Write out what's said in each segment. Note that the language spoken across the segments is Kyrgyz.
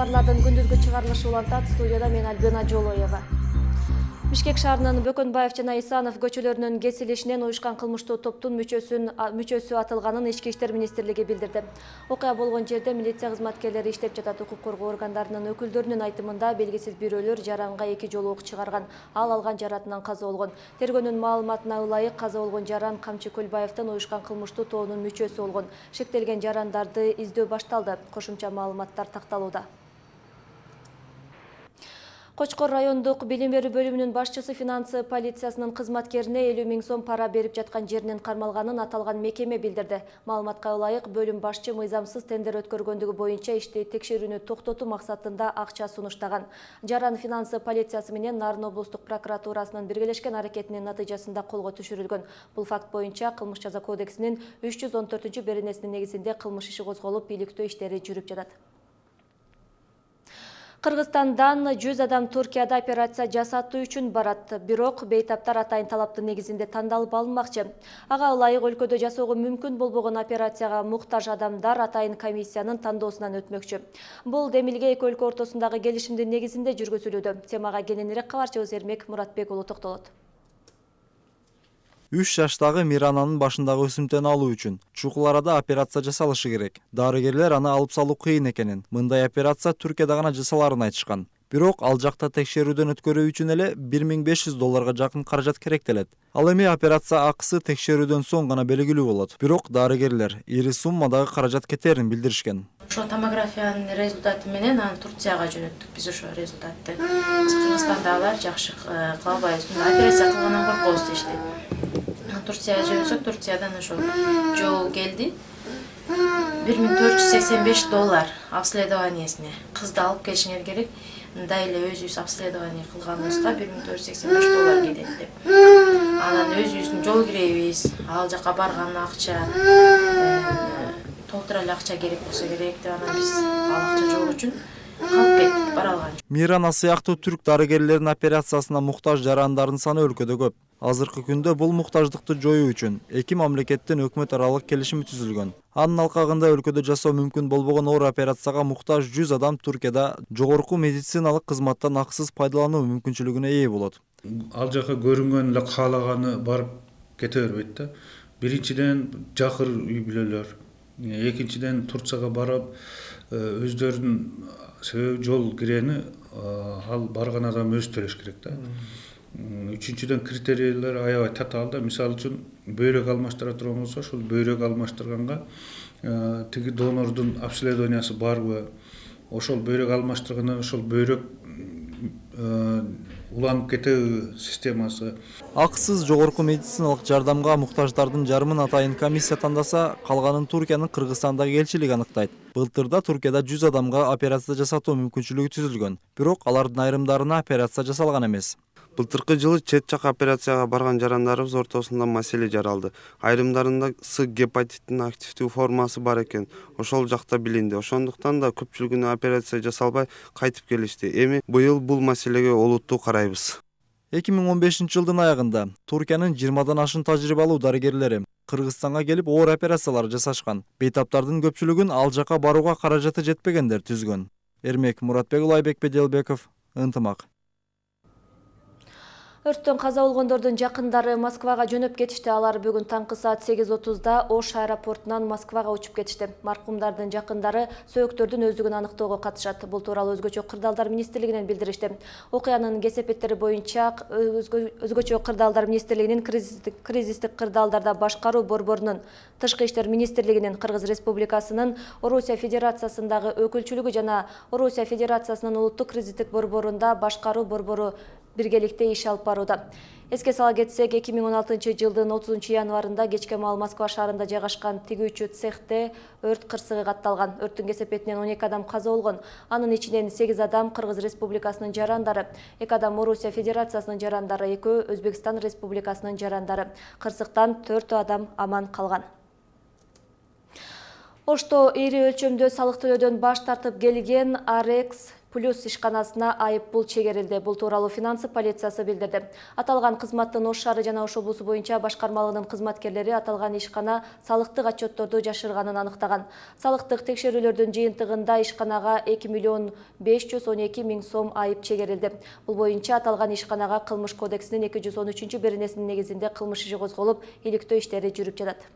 кабарлардын күндүзгү чыгарылышы улантат. Студияда мен Альбина Жолоева. Бишкек шаарынын Бөкөнбаев жана Исанов көчөлөрүнүн кесилишинен уюшкан кылмыштуу топтун мүчөсү атылганын Ички иштер министрлиги билдирди. Окуя болгон жерде милиция кызматкерлери иштеп жатат. Укук коргоо органдарынын өкүлдөрүнүн айтымында белгисиз бирөөлөр жаранга 2 жолу ок чыгарган. Ал алган жаратынан каза болгон. Тергөөнүн маалыматына ылайык каза болгон жаран Камчы Көлбаевдин уюшкан кылмыштуу тобунун мүчөсү болгон. Шектелген жарандарды издөө башталды. Кошумча маалыматтар такталууда. Кочкор райондук билим берүү бөлүмүнүн башчысы финансы полициясынын кызматкерине 50 000 сом пара берип жаткан жеринен кармалганын аталган мекеме билдирди. Маалыматка ылайык, бөлүм башчы мыйзамсыз тендер өткөргөндүгү боюнча ишти текшерүүнү токтотуу максатында акча сунуштаган. Жаран финансы полициясы менен Нарын облустук прокуратурасынын биргелешкен аракетинин натыйжасында колго түшүрүлгөн. Бул факт боюнча Кылмыш жаза кодексинин 314-беренесинин негизинде кылмыш иши козголуп, иликтөө иштери жүрүп жатат. Кыргызстандан 100 адам Туркияда операция жасатуу үчүн барат. Бирок бейтаптар атайын талаптын негизинде тандалып алынмакчы. Ага ылайык өлкөдө жасоого мүмкүн болбогон операцияга муктаж адамдар атайын комиссиянын тандоосунан өтмөкчү. Бул демилге эки өлкө ортосундагы келишимдин негизинде жүргүзүлүүдө. Темага кененирээк кабарчыбыз Эрмек Муратбек уулу токтолот. 3 жаштагы Мирананын башындагы өсүмтүн алуу үчүн чукул арада операция жасалышы керек. Дарыгерлер аны алып салуу кыйын экенин, мындай операция Түркияда гана жасаларын айтышкан. Бирок ал жакта текшерүүдөн өткөрүү үчүн эле $1500 жакын каражат керектелет. Ал эми операция акысы текшерүүдөн соң гана белгилүү болот. Бирок дарыгерлер ири суммадагы каражат кетерин билдиришкен. Ошо томографиянын результаты менен аны Турцияга жөнөттүк. Биз ошо результатты Кыргызстандагылар жакшы кыла албайбыз. Операция кылгандан коркобуз дешти. Турцияга жөнөтсөк, Турциядан ошо жол келди. $1485 обследованиесине. Кызды алып келишиңер керек. Мындай эле өзүбүз обследование кылганыбызга $1485 кетет деп. Анан өзүбүздүн жол киребиз, ал жака барган акча, толтура эле акча керек болсо керек деп анан биз ал акча жок үчүн калып кеттик, бара алган. Мирана сыяктуу түрк дарыгерлеринин операциясына муктаж жарандардын саны өлкөдө көп. Азыркы күндө бул муктаждыкты жоюу үчүн эки мамлекеттин өкмөт аралык келишими түзүлгөн. Анын алкагында өлкөдө жасоо мүмкүн болбогон оор операцияга муктаж 100 адам Туркияда жогорку медициналык кызматтан акысыз пайдалануу мүмкүнчүлүгүнө ээ болот. Ал жака көрүнгөн эле каалаганы барып кете бербейт да. Биринчиден жакыр үй бүлөлөр, экинчиден Турцияга барып өздөрүнүн себеби жол кирени ал барган адам өзү төлөш керек да. Үчүнчүдөн критерийлер аябай татаал да. Мисалы үчүн бөйрөк алмаштыра турган болсо, ошол бөйрөк алмаштырганга тиги донордун обследованиясы барбы, ошол бөйрөк алмаштыргандан ошол бөйрөк уланып кетеби системасы. Акысыз жогорку медициналык жардамга муктаждардын жарымын атайын комиссия тандаса, калганын Туркиянын Кыргызстандагы элчилиги аныктайт. Былтырда Туркияда 100 адамга операция жасатуу мүмкүнчүлүгү түзүлгөн. Бирок алардын айрымдарына операция жасалган эмес. Былтыркы жылы чет жак операцияга барган жарандарыбыз ортосунда маселе жаралды. Айрымдарында С гепатитинин активдүү формасы бар экен. Ошол жакта билинди. Ошондуктан да көпчүлүгүнө операция жасалбай кайтып келишти. Эми быйыл бул маселеге олуттуу карайбыз. 2015-жылдын аягында Туркиянын 20дан ашын тажрыйбалуу дарыгерлери Кыргызстанга келип оор операциялар жасашкан. Бейтаптардын көпчүлүгүн ал жака барууга каражаты жетпегендер түзгөн. Эрмек Муратбек, Улайбек Беделбеков, Ынтымак. Өрттөн каза болгондордун жакындары Москвага жөнөп кетишти. Алар бүгүн таңкы саат 8:30-да Ош аэропортунан Москвага учуп кетишти. Маркумдардын жакындары сөөктөрдүн өздүгүн аныктоого катышат. Бул тууралуу Өзгөчө кырдаалдар министрлигинен билдиришти. Окуянын кесепеттери боюнча Өзгөчө кырдаалдар министрлигинин кризистик кырдаалдарда башкаруу борборунун, Тышкы иштер министрлигинин, Кыргыз Республикасынын Орусия Федерациясындагы өкүлчүлүгү жана Орусия Федерациясынын улуттук кризистик борборунда башкаруу борбору биргеликте иш алып барууда. Эске сала кетсек, 2016-жылдын 30-январында кечке маал Москва шаарында жайгашкан тигүүчү цехте өрт кырсыгы катталган. Өрттүн кесепетинен 12 адам каза болгон. Анын ичинен 8 адам Кыргыз Республикасынын жарандары, 2 адам Орусия Федерациясынын жарандары, 2 Өзбекстан Республикасынын жарандары. Кырсыктан 4 адам аман калган. Ошто ири өлчөмдө салык төлөөдөн баш тартып келген Арекс плюс ишканасына айып пул чегерилди. Бул тууралуу финансы полициясы билдирди. Аталган кызматтын Ош шаары жана Ош облусу боюнча башкармалыгынын кызматкерлери аталган ишкана салыктык отчетторду жашырганын аныктаган. Салыктык текшерүүлөрдүн жыйынтыгында ишканага 2,512,000 сом айып чегерилди. Бул боюнча аталган ишканага кылмыш кодексинин 213-беренесинин негизинде кылмыш иши козголуп, иликтөө иштери жүрүп жатат.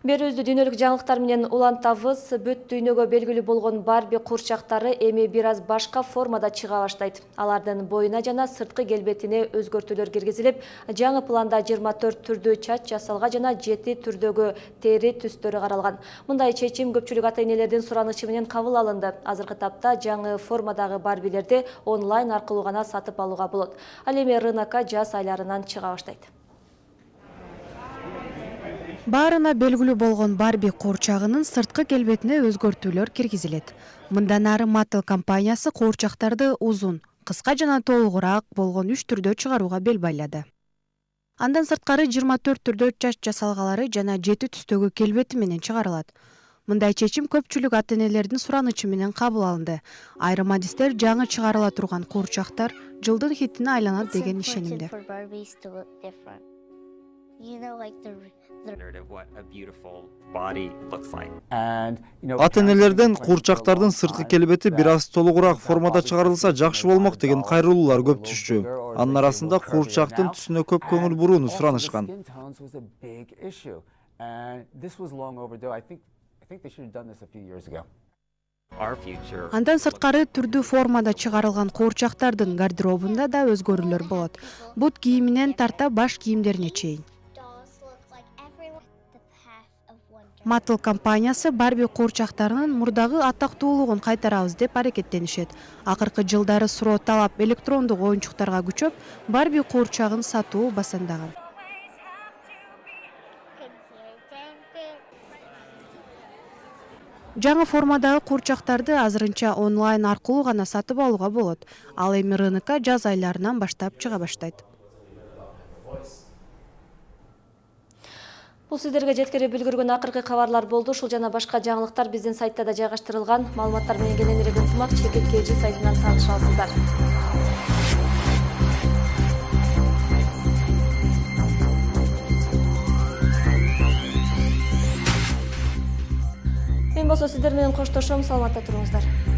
Берүүбүздү дүйнөлүк жаңылыктар менен улантабыз. Бүт дүйнөгө белгилүү болгон Барби куурчактары эми бир аз башка формада чыга баштайт. Алардын боюна жана сырткы келбетине өзгөртүүлөр киргизилип, жаңы планда 24 түрдүү чач жасалга жана 7 түрдөгү тери түстөрү каралган. Мындай чечим көпчүлүк ата-энелердин суранычы менен кабыл алынды. Азыркы тапта жаңы формадагы Барбилерди онлайн аркылуу гана сатып алууга болот. Ал эми рынокко жаз айларынан чыга баштайт. Баарына белгилүү болгон Барби куурчагынын сырткы келбетине өзгөртүүлөр киргизилет. Мындан ары Mattel компаниясы куурчактарды узун, кыска жана толугураак болгон 3 түрдө чыгарууга бел байлады. Андан сырткары 24 түрдө чач жасалгалары жана 7 түстөгү келбети менен чыгарылат. Мындай чечим көпчүлүк ата-энелердин суранычы менен кабыл алынды. Айрым адистер жаңы чыгарыла турган куурчактар жылдын хитине айланат деген ишенимде. Ата-энелерден куурчактардын сырткы келбети бир аз толугураак формада чыгарылса жакшы болмок деген кайрылуулар көп түшчү. Анын арасында куурчактын түсүнө көп көңүл бурууну суранышкан. Андан сырткары түрдүү формада чыгарылган куурчактардын гардеробунда да өзгөрүүлөр болот. Бут кийиминен тарта баш кийимдерине чейин. Mattel компаниясы Барби куурчактарынын мурдагы атактуулугун кайтарабыз деп аракеттенишет. Акыркы жылдары суроо талап электрондук оюнчуктарга күчөп, Барби куурчагын сатуу басандаган. Жаңы формадагы куурчактарды азырынча онлайн аркылуу гана сатып алууга болот. Ал эми рынокко жаз айларынан баштап чыга баштайт. Бул сиздерге жеткирип үлгүргөн акыркы кабарлар болду. Ушул жана башка жаңылыктар биздин сайтта да жайгаштырылган. Маалыматтар менен кененирээк ынтымак Чекит KG сайтынан тааныша аласыздар. Мен болсо сиздер менен коштошом, саламатта туруңуздар.